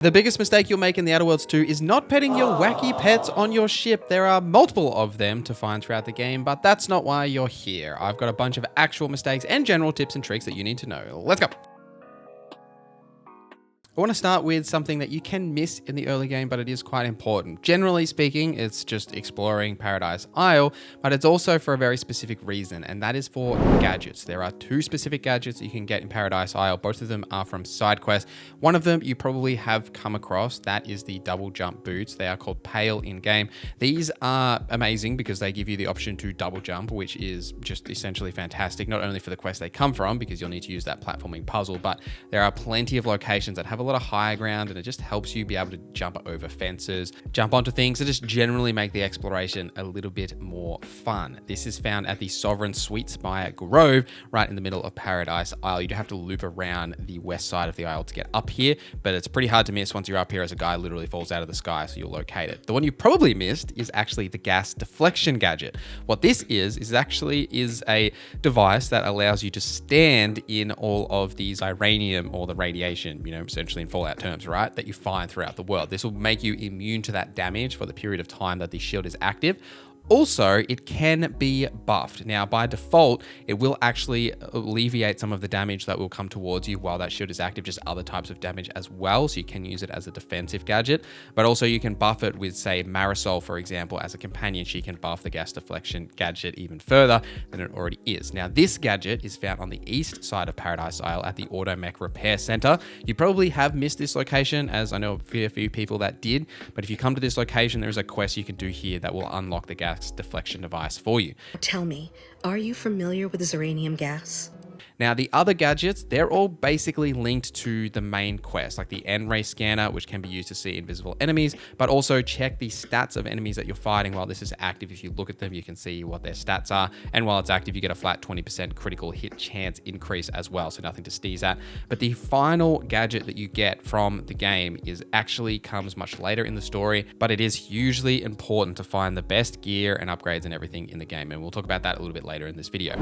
The biggest mistake you'll make in The Outer Worlds 2 is not petting your wacky pets on your ship. There are multiple of them to find throughout the game, but that's not why you're here. I've got a bunch of actual mistakes and general tips and tricks that you need to know. Let's go. I want to start with something that you can miss in the early game, but it is quite important. Generally speaking, it's just exploring Paradise Isle, but it's also for a very specific reason, and that is for gadgets. There are two specific gadgets that you can get in Paradise Isle. Both of them are from side quests. One of them you probably have come across. That is the double jump boots. They are called Pale in game. These are amazing because they give you the option to double jump, which is just essentially fantastic, not only for the quest they come from, because you'll need to use that platforming puzzle, but there are plenty of locations that have a lot of higher ground, and it just helps you be able to jump over fences, jump onto things, and just generally make the exploration a little bit more fun. This is found at the Sovereign Sweet Spire Grove, right in the middle of Paradise Isle. You do have to loop around the west side of the isle to get up here, but it's pretty hard to miss once you're up here as a guy literally falls out of the sky, so you'll locate it. The one you probably missed is actually the gas deflection gadget. What this is actually a device that allows you to stand in all of the Xyranium or the radiation, essentially in Fallout terms, right, that you find throughout the world. This will make you immune to that damage for the period of time that the shield is active. Also, it can be buffed. Now, by default, it will actually alleviate some of the damage that will come towards you while that shield is active, just other types of damage as well. So you can use it as a defensive gadget, but also you can buff it with, say, Marisol, for example, as a companion. She can buff the gas deflection gadget even further than it already is. Now, this gadget is found on the east side of Paradise Isle at the Automech Repair Center. You probably have missed this location, as I know a fair few people that did, but if you come to this location, there is a quest you can do here that will unlock the gas deflection device for you. Tell me, are you familiar with Xyranium gas? Now, the other gadgets, they're all basically linked to the main quest, like the N-ray scanner, which can be used to see invisible enemies, but also check the stats of enemies that you're fighting while this is active. If you look at them, you can see what their stats are. And while it's active, you get a flat 20% critical hit chance increase as well. So nothing to sneeze at. But the final gadget that you get from the game comes much later in the story, but it is hugely important to find the best gear and upgrades and everything in the game. And we'll talk about that a little bit later in this video.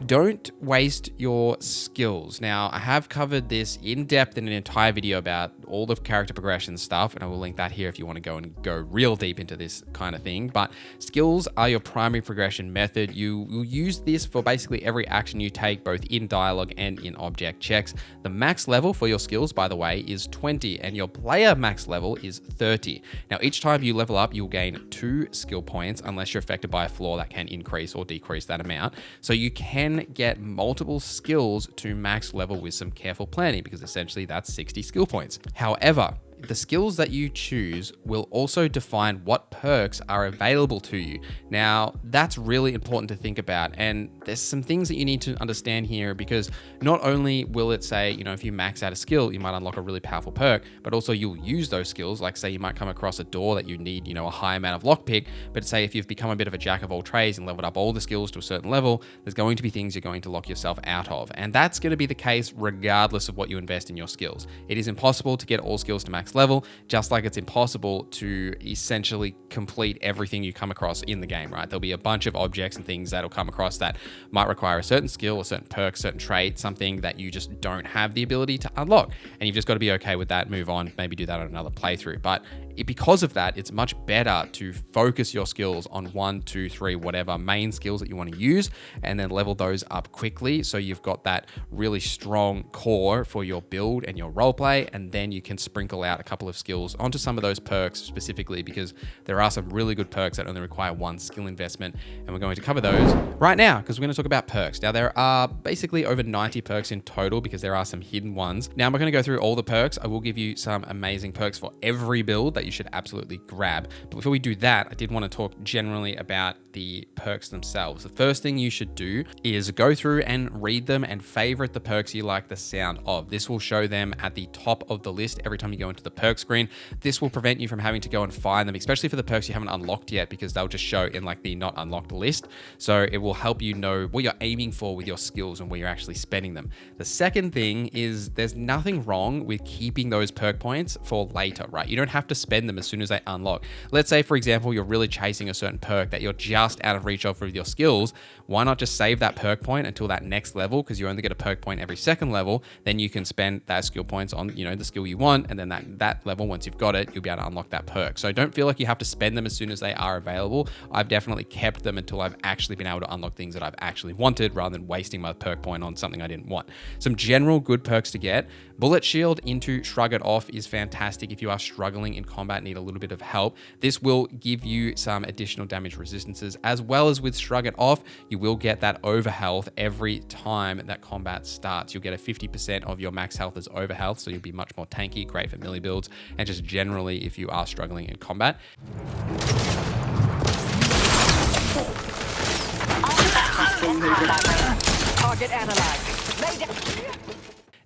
Don't waste your skills. Now, I have covered this in depth in an entire video about all the character progression stuff, and I will link that here if you want to go real deep into this kind of thing. But skills are your primary progression method. You will use this for basically every action you take, both in dialogue and in object checks. The max level for your skills, by the way, is 20, and your player max level is 30. Now, each time you level up, you'll gain 2 skill points, unless you're affected by a flaw that can increase or decrease that amount. So you can get multiple skills to max level with some careful planning, because essentially that's 60 skill points. However, the skills that you choose will also define what perks are available to you. Now, that's really important to think about. And there's some things that you need to understand here, because not only will it say, if you max out a skill, you might unlock a really powerful perk, but also you'll use those skills. Like, say you might come across a door that you need, a high amount of lockpick, but say if you've become a bit of a jack of all trades and leveled up all the skills to a certain level, there's going to be things you're going to lock yourself out of. And that's going to be the case regardless of what you invest in your skills. It is impossible to get all skills to max level, just like it's impossible to essentially complete everything you come across in the game, right? There'll be a bunch of objects and things that'll come across that might require a certain skill, a certain perk, certain trait, something that you just don't have the ability to unlock. And you've just got to be okay with that, move on, maybe do that on another playthrough. But because of that, it's much better to focus your skills on 1, 2, 3, whatever main skills that you want to use, and then level those up quickly. So you've got that really strong core for your build and your roleplay, and then you can sprinkle out a couple of skills onto some of those perks specifically, because there are some really good perks that only require 1 skill investment, and we're going to cover those right now because we're going to talk about perks. Now, there are basically over 90 perks in total, because there are some hidden ones. Now, I'm not going to go through all the perks. I will give you some amazing perks for every build that you should absolutely grab. But before we do that, I did want to talk generally about the perks themselves. The first thing you should do is go through and read them and favorite the perks you like the sound of. This will show them at the top of the list every time you go into the perk screen. This will prevent you from having to go and find them, especially for the perks you haven't unlocked yet, because they'll just show in like the not unlocked list. So it will help you know what you're aiming for with your skills and where you're actually spending them. The second thing is there's nothing wrong with keeping those perk points for later, right? You don't have to spend them as soon as they unlock. Let's say, for example, you're really chasing a certain perk that you're just out of reach of with your skills. Why not just save that perk point until that next level? Because you only get a perk point every second level. Then you can spend that skill points on, the skill you want, and then that at that level, once you've got it, you'll be able to unlock that perk. So don't feel like you have to spend them as soon as they are available. I've definitely kept them until I've actually been able to unlock things that I've actually wanted, rather than wasting my perk point on something I didn't want. Some general good perks to get. Bullet Shield into Shrug It Off is fantastic if you are struggling in combat, need a little bit of help. This will give you some additional damage resistances, as well as with Shrug It Off, you will get that over health every time that combat starts. You'll get a 50% of your max health as over health, so you'll be much more tanky, great for melee builds, and just generally if you are struggling in combat. Target analyzed.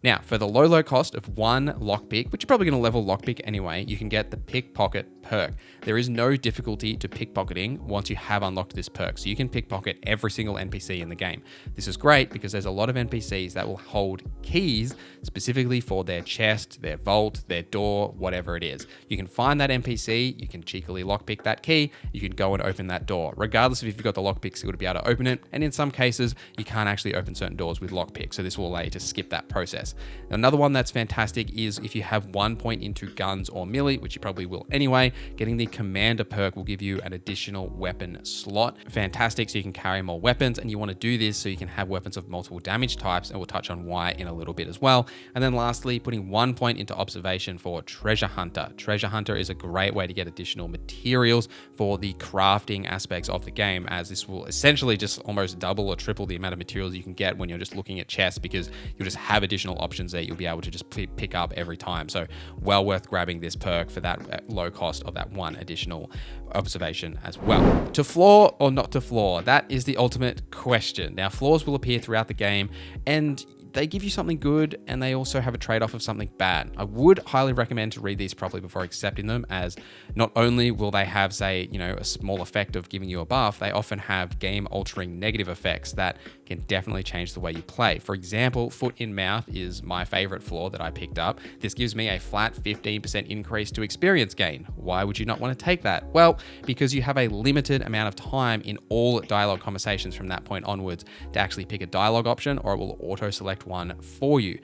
Now, for the low cost of 1 lockpick, which you're probably going to level lockpick anyway, you can get the pickpocket perk. There is no difficulty to pickpocketing once you have unlocked this perk, so you can pickpocket every single NPC in the game. This is great because there's a lot of NPCs that will hold keys specifically for their chest, their vault, their door, whatever it is. You can find that NPC, you can cheekily lockpick that key, you can go and open that door. Regardless of if you've got the lockpick skill to be able to open it, and in some cases, you can't actually open certain doors with lockpick, so this will allow you to skip that process. Another one that's fantastic is if you have 1 point into guns or melee, which you probably will anyway, getting the commander perk will give you an additional weapon slot. Fantastic, so you can carry more weapons, and you want to do this so you can have weapons of multiple damage types, and we'll touch on why in a little bit as well. And then lastly, putting 1 point into observation for Treasure Hunter. Treasure Hunter is a great way to get additional materials for the crafting aspects of the game, as this will essentially just almost double or triple the amount of materials you can get when you're just looking at chests, because you'll just have additional options that you'll be able to just pick up every time. So well worth grabbing this perk for that low cost of that 1 additional observation as well. To flaw or not to flaw? That is the ultimate question. Now, flaws will appear throughout the game, and they give you something good, and they also have a trade-off of something bad. I would highly recommend to read these properly before accepting them, as not only will they have, say, a small effect of giving you a buff, they often have game-altering negative effects that can definitely change the way you play. For example, foot in mouth is my favorite flaw that I picked up. This gives me a flat 15% increase to experience gain. Why would you not want to take that? Well, because you have a limited amount of time in all dialogue conversations from that point onwards to actually pick a dialogue option, or it will auto-select one for you.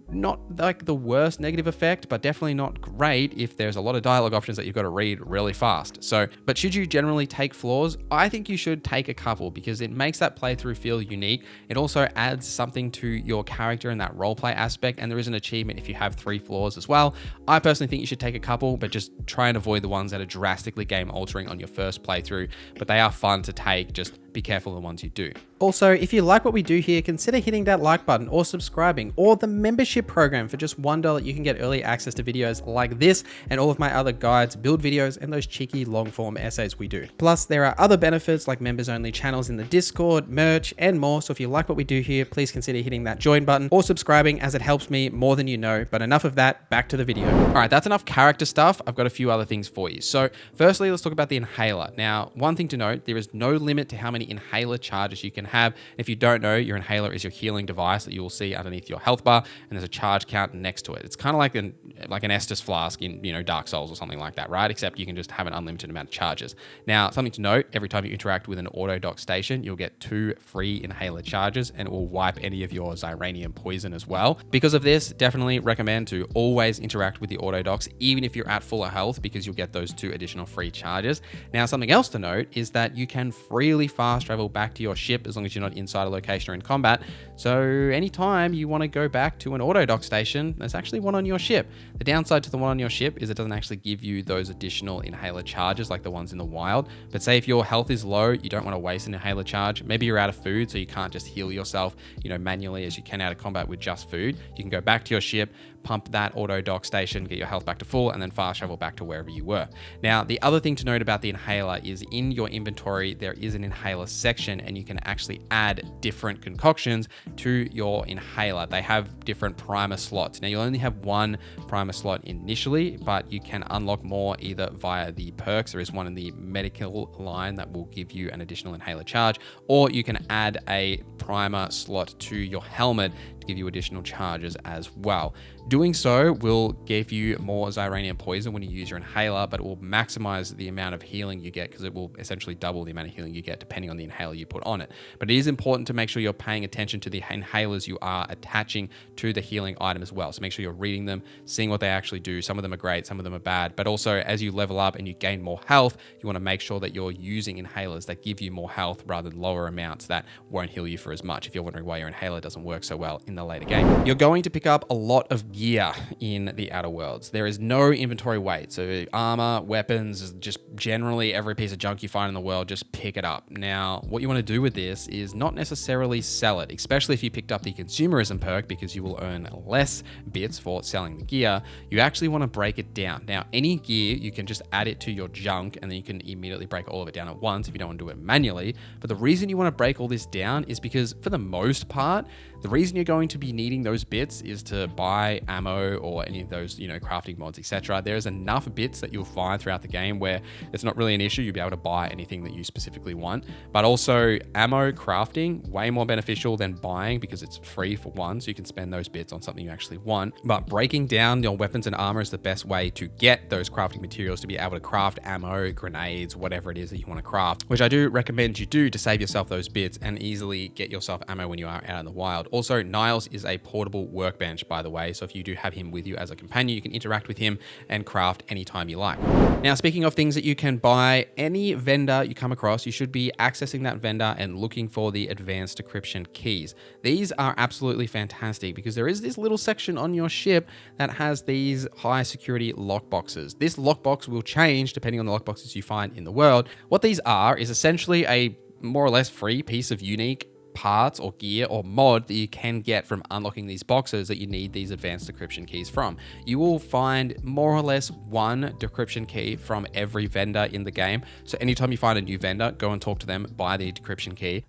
Not like the worst negative effect, but definitely not great if there's a lot of dialogue options that you've got to read really fast. So, but should you generally take flaws? I think you should take a couple, because it makes that playthrough feel unique. It also adds something to your character in that roleplay aspect, and there is an achievement if you have 3 flaws as well. I personally think you should take a couple, but just try and avoid the ones that are drastically game altering on your first playthrough, but they are fun to take. Just be careful of the ones you do. Also, if you like what we do here, consider hitting that like button or subscribing, or the membership program. For just $1, you can get early access to videos like this and all of my other guides, build videos, and those cheeky long form essays we do. Plus, there are other benefits like members only channels in the Discord, merch, and more. So if you like what we do here, please consider hitting that join button or subscribing, as it helps me more than you know. But enough of that, back to the video. All right, that's enough character stuff. I've got a few other things for you. So firstly, let's talk about the inhaler. Now, one thing to note, there is no limit to how many inhaler charges you can have. If you don't know, your inhaler is your healing device that you will see underneath your health bar, and there's a charge count next to it. It's kind of like an Estus flask in Dark Souls or something like that, right? Except you can just have an unlimited amount of charges. Now, something to note, every time you interact with an auto dock station, you'll get 2 free inhaler charges, and it will wipe any of your Zyranium poison as well. Because of this, definitely recommend to always interact with the auto docks, even if you're at fuller health, because you'll get those 2 additional free charges. Now, something else to note is that you can freely fast travel back to your ship as long as you're not inside a location or in combat. So anytime you want to go back to an auto dock station, there's actually one on your ship. The downside to the one on your ship is it doesn't actually give you those additional inhaler charges like the ones in the wild. But say if your health is low, you don't want to waste an inhaler charge. Maybe you're out of food, so you can't just heal yourself, manually as you can out of combat with just food. You can go back to your ship, pump that auto dock station, get your health back to full, and then fast travel back to wherever you were. Now, the other thing to note about the inhaler is in your inventory, there is an inhaler section, and you can actually add different concoctions to your inhaler. They have different primer slots. Now, you'll only have 1 primer slot initially, but you can unlock more either via the perks. There is one in the medical line that will give you an additional inhaler charge, or you can add a primer slot to your helmet, to give you additional charges as well. Doing so will give you more Zyranium poison when you use your inhaler, but it will maximize the amount of healing you get because it will essentially double the amount of healing you get depending on the inhaler you put on it. But it is important to make sure you're paying attention to the inhalers you are attaching to the healing item as well. So make sure you're reading them, seeing what they actually do. Some of them are great, some of them are bad. But also as you level up and you gain more health, you want to make sure that you're using inhalers that give you more health rather than lower amounts that won't heal you for as much if you're wondering why your inhaler doesn't work so well in the later game. You're going to pick up a lot of gear in the Outer Worlds. There is no inventory weight. So armor, weapons, just generally every piece of junk you find in the world, just pick it up. Now, what you want to do with this is not necessarily sell it, especially if you picked up the consumerism perk because you will earn less bits for selling the gear. You actually want to break it down. Now, any gear, you can just add it to your junk and then you can immediately break all of it down at once if you don't want to do it manually. But the reason you want to break all this down is because for the most part, the reason you're going to be needing those bits is to buy ammo or any of those, crafting mods, etc. There's enough bits that you'll find throughout the game where it's not really an issue. You'll be able to buy anything that you specifically want. But also ammo crafting, way more beneficial than buying because it's free for one. So you can spend those bits on something you actually want. But breaking down your weapons and armor is the best way to get those crafting materials to be able to craft ammo, grenades, whatever it is that you want to craft, which I do recommend you do to save yourself those bits and easily get yourself ammo when you are out in the wild. Also, Niles is a portable workbench, by the way. So if you do have him with you as a companion, you can interact with him and craft anytime you like. Now, speaking of things that you can buy, any vendor you come across, you should be accessing that vendor and looking for the advanced decryption keys. These are absolutely fantastic because there is this little section on your ship that has these high security lockboxes. This lockbox will change depending on the lockboxes you find in the world. What these are is essentially a more or less free piece of unique parts or gear or mod that you can get from unlocking these boxes that you need these advanced decryption keys from. You will find more or less one decryption key from every vendor in the game. So anytime you find a new vendor, go and talk to them, buy the decryption key.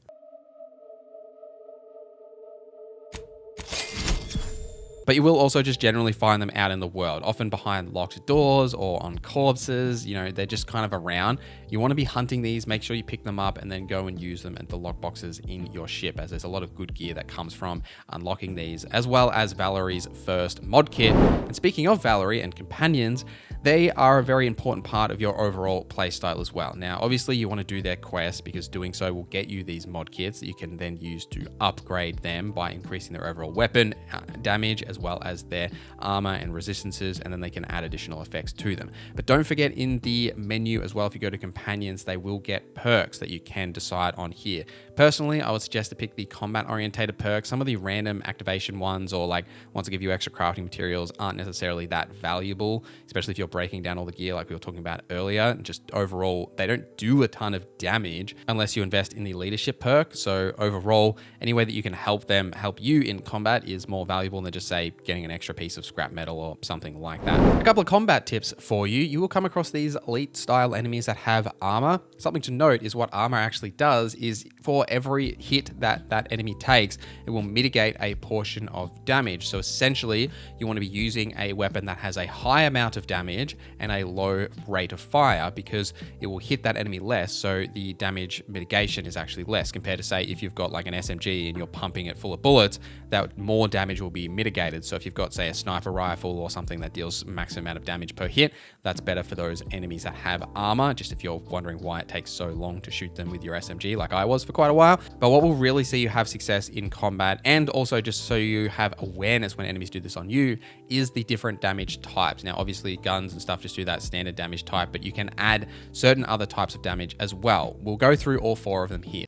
But you will also just generally find them out in the world, often behind locked doors or on corpses. They're just kind of around. You want to be hunting these, make sure you pick them up and then go and use them at the lockboxes in your ship, as there's a lot of good gear that comes from unlocking these, as well as Valerie's first mod kit. And speaking of Valerie and companions, they are a very important part of your overall playstyle as well. Now, obviously you want to do their quests because doing so will get you these mod kits that you can then use to upgrade them by increasing their overall weapon damage, as well as their armor and resistances, and then they can add additional effects to them. But don't forget in the menu as well, if you go to companions, they will get perks that you can decide on here. Personally, I would suggest to pick the combat orientated perks. Some of the random activation ones or like ones that give you extra crafting materials aren't necessarily that valuable, especially if you're breaking down all the gear like we were talking about earlier. Just overall, they don't do a ton of damage unless you invest in the leadership perk. So overall, any way that you can help them help you in combat is more valuable than just say getting an extra piece of scrap metal or something like that. A couple of combat tips for you. You will come across these elite style enemies that have armor. Something to note is what armor actually does is for every hit that enemy takes, it will mitigate a portion of damage. So essentially, you want to be using a weapon that has a high amount of damage and a low rate of fire because it will hit that enemy less. So the damage mitigation is actually less compared to say if you've got like an SMG and you're pumping it full of bullets, that more damage will be mitigated. So if you've got say a sniper rifle or something that deals maximum amount of damage per hit, that's better for those enemies that have armor, just if you're wondering why it takes so long to shoot them with your SMG like I was for quite a while. But what will really see you have success in combat, and also just so you have awareness when enemies do this on you, is the different damage types. Now obviously guns and stuff just do that standard damage type, but you can add certain other types of damage as well. We'll go through all four of them here.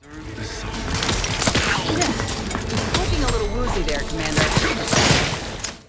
Looking a little woozy there, Commander.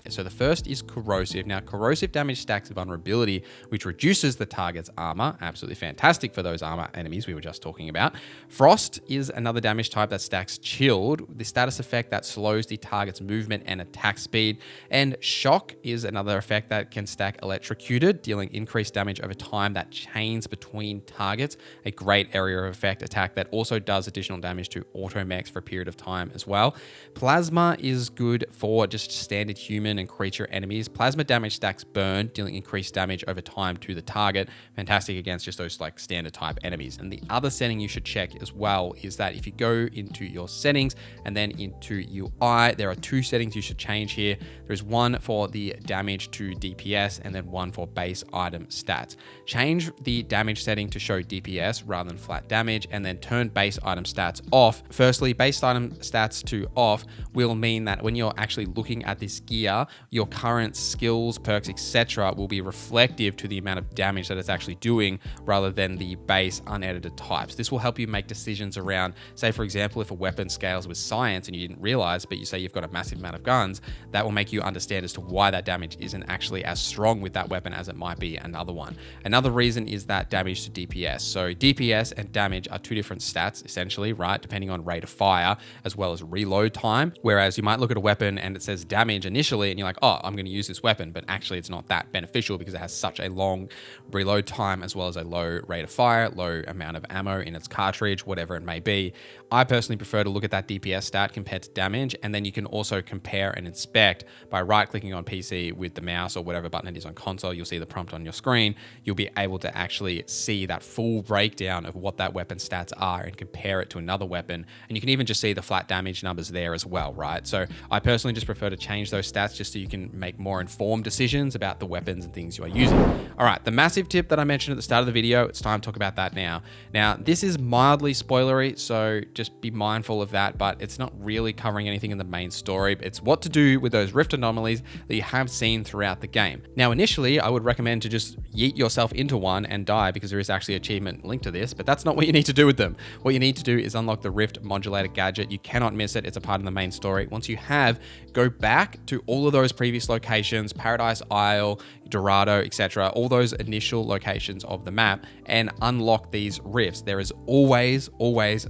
So the first is corrosive. Now, corrosive damage stacks vulnerability, which reduces the target's armor. Absolutely fantastic for those armor enemies we were just talking about. Frost is another damage type that stacks chilled, the status effect that slows the target's movement and attack speed. And shock is another effect that can stack electrocuted, dealing increased damage over time that chains between targets. A great area of effect attack that also does additional damage to automechs for a period of time as well. Plasma is good for just standard human and creature enemies. Plasma damage stacks burn, dealing increased damage over time to the target. Fantastic against just those like standard type enemies. And the other setting you should check as well is that if you go into your settings and then into UI, there are two settings you should change here. There's one for the damage to DPS and then one for base item stats. Change the damage setting to show DPS rather than flat damage, and then turn base item stats off. Firstly, base item stats to off will mean that when you're actually looking at this gear, your current skills, perks, etc. will be reflective to the amount of damage that it's actually doing rather than the base unedited types. This will help you make decisions around, say for example, if a weapon scales with science and you didn't realize, but you say you've got a massive amount of guns, that will make you understand as to why that damage isn't actually as strong with that weapon as it might be another one. Another reason is that damage to DPS. So DPS and damage are two different stats essentially, right? Depending on rate of fire as well as reload time. Whereas you might look at a weapon and it says damage initially and you're like, oh, I'm going to use this weapon, but actually it's not that beneficial because it has such a long reload time as well as a low rate of fire, low amount of ammo in its cartridge, whatever it may be. I personally prefer to look at that DPS stat compared to damage, and then you can also compare and inspect by right-clicking on PC with the mouse or whatever button it is on console. You'll see the prompt on your screen. You'll be able to actually see that full breakdown of what that weapon stats are and compare it to another weapon. And you can even just see the flat damage numbers there as well, right? So I personally just prefer to change those stats just so you can make more informed decisions about the weapons and things you are using. All right, the massive tip that I mentioned at the start of the video, it's time to talk about that now. Now, this is mildly spoilery, so just be mindful of that, but it's not really covering anything in the main story. It's what to do with those rift anomalies that you have seen throughout the game. Now, initially, I would recommend to just yeet yourself into one and die because there is actually an achievement linked to this, but that's not what you need to do with them. What you need to do is unlock the rift modulator gadget. You cannot miss it. It's a part of the main story. Once you have, go back to all of those previous locations, Paradise Isle, Dorado, etc., all those initial locations of the map, and unlock these rifts. There is always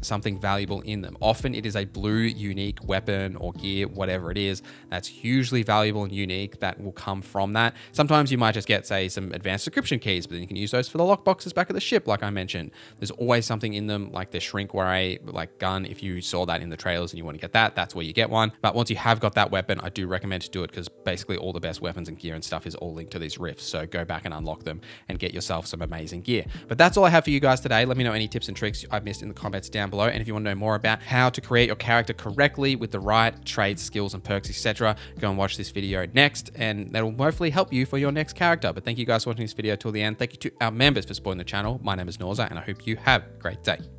something valuable in them. Often it is a blue unique weapon or gear, whatever it is, that's hugely valuable and unique that will come from that. Sometimes you might just get, say, some advanced decryption keys, but then you can use those for the lockboxes back at the ship, like I mentioned. There's always something in them, like the shrink ray like gun. If you saw that in the trailers and you want to get that, that's where you get one. But once you have got that weapon, I do recommend to do it because basically all the best weapons and gear and stuff is all linked to these rifts. So go back and unlock them and get yourself some amazing gear. But that's all I have for you guys today. Let me know any tips and tricks I've missed in the comments down below. And if you want to know more about how to create your character correctly with the right traits, skills, and perks, etc., go and watch this video next, and that will hopefully help you for your next character. But thank you guys for watching this video till the end. Thank you to our members for supporting the channel. My name is Norza, and I hope you have a great day.